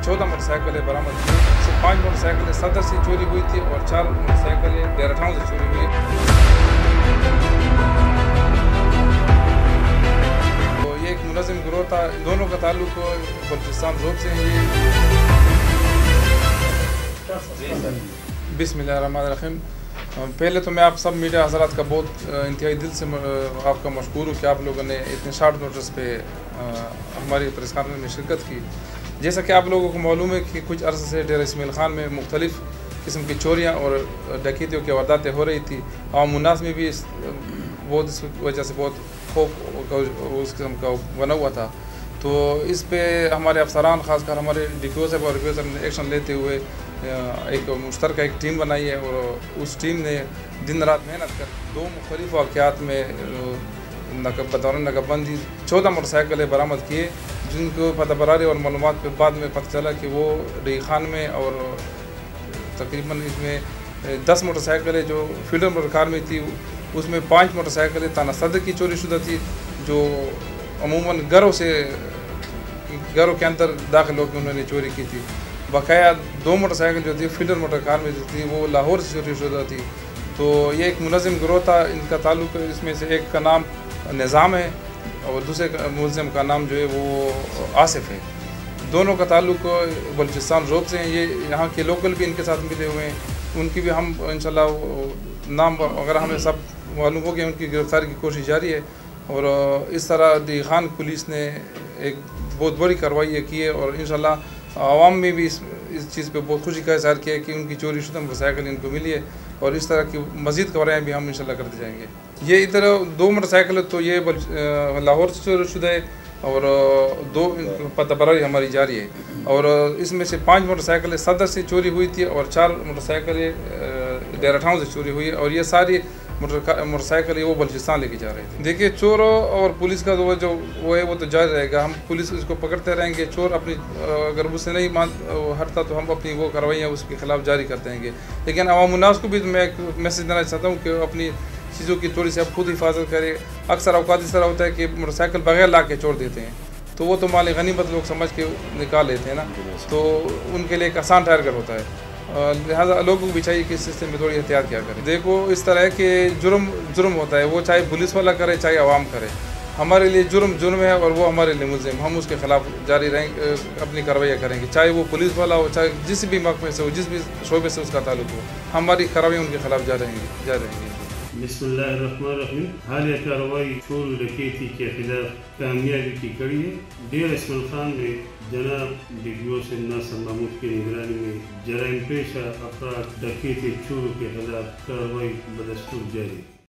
14 मोटरसाइकिलें बरामद की, इससे 5 मोटरसाइकिलें सदर से चोरी हुई थी और 4 मोटरसाइकिलें डेरा ठाउन से चोरी हुई। तो ये एक मुनज़्ज़म गिरोह था, दोनों का ताल्लुक बलूचिस्तान ज़ोन से है। बिस्मिल्लाहिर्रहमानिर्रहीम। पहले तो मैं आप सब मीडिया हज़रात का बहुत इंतहाई दिल से आपका मशकूर हूँ कि आप लोगों ने इतने शॉर्ट नोटिस पे हमारी प्रेस कॉन्फ्रेंस में शिरकत की। जैसा कि आप लोगों को मालूम है कि कुछ अरसे से डेरा इस्माइल खान में मुख्तलिफ़ किस्म की चोरियाँ और डकैतियों की वारदातें हो रही थी। आवाम उन्नास में भी इस वजह से बहुत खौफ उस किस्म का बना हुआ था। तो इस पे हमारे अफसरान ख़ासकर हमारे DPO साहब और RPO साहब ने एक्शन लेते हुए एक मुश्तरका एक टीम बनाई है और उस टीम ने दिन रात मेहनत कर 2 मुख्तलिफ़ वाक़यात में बतौर नकबबंदी 14 मोटरसाइकिलें बरामद किए, जिनको पता बरारी और मालूमात के बाद में पता चला कि वो रई खान में और तकरीबन इसमें 10 मोटरसाइकिलें जो फील्डर मोटरकार में थी, उसमें 5 मोटरसाइकिलें थाना सदर की चोरी शुदा थी, जो अमूमन घरों के अंदर दाखिल होकर उन्होंने चोरी की थी। बकाया 2 मोटरसाइकिल जो थी फील्डर मोटरकार में जो थी वो लाहौर से चोरी शुदा थी। तो ये एक मुनज़्ज़म गिरोह था, इनका ताल्लुक इसमें से एक का नाम निज़ाम है और दूसरे मुलज़िम का नाम जो है वो आसिफ है। दोनों का ताल्लुक बलूचिस्तान ज़ोन से हैं। ये यहाँ के लोकल भी इनके साथ मिले हुए हैं, उनकी भी हम इंशाल्लाह नाम अगर हमें सब मालूम हो गया, उनकी गिरफ़्तारी की कोशिश जारी है। और इस तरह डी खान पुलिस ने एक बहुत बड़ी कार्रवाई की है और इंशाल्लाह आवाम में भी इस चीज़ पे बहुत खुशी का इज़हार किया है कि उनकी चोरी शुदा मोटरसाइकिल इनको मिली है और इस तरह की मज़ीद कार्रवाई भी हम इंशाल्लाह करते जाएंगे। ये इधर 2 मोटरसाइकिल तो ये लाहौर से चोरी शुदा है और 2 पता बरारी हमारी जारी है और इसमें से 5 मोटरसाइकिलें सदर से चोरी हुई थी और 4 मोटरसाइकिलें डेरा ठाउन से चोरी हुई है और ये सारी मोटरसाइकिल वो बलूचिस्तान लेके जा रहे थे। देखिए, चोरों और पुलिस का जो वो है वो तो जारी रहेगा, हम पुलिस इसको पकड़ते रहेंगे। चोर अपनी अगर उससे नहीं हटता तो हम अपनी वो कार्रवाइयाँ उसके खिलाफ जारी करते रहेंगे। लेकिन अवाम उन्नास को भी मैं एक मैसेज देना चाहता हूँ कि अपनी चीज़ों की थोड़ी सी अब खुद हिफाजत करें। अक्सर औकात इस तरह होता है कि मोटरसाइकिल बगैर ला के छोड़ देते हैं, तो वो तो माल गनीमत लोग समझ के निकाल लेते हैं ना, तो उनके लिए एक आसान टारगेट होता है। लिहाजा लोगों को भी चाहिए कि इस सिस्टम में थोड़ी एहतियात किया करें। देखो, इस तरह है कि जुर्म होता है, वो चाहे पुलिस वाला करे चाहे आवाम करे, हमारे लिए जुर्म है और वो हमारे लिए मुल्ज़िम, हम उसके खिलाफ जारी रहेंगे, अपनी कार्रवाइयाँ करेंगे, चाहे वो पुलिस वाला हो, चाहे जिस भी महकमे से हो, जिस भी शोबे से उसका ताल्लुक हो, हमारी कार्रवाई उनके खिलाफ जारी रहेंगी। बिस्मिल्लाहिर्रहमानिर्रहीम। हालिया कार्रवाई चोर डकैती के खिलाफ कामयाबी की कड़ी है। डेरा इस्माइल खान में जनाब DPO से नासिर महमूद की निगरानी में जराइम पेशा अफराद डकैती चोरों के खिलाफ कार्रवाई बदस्तूर जारी है।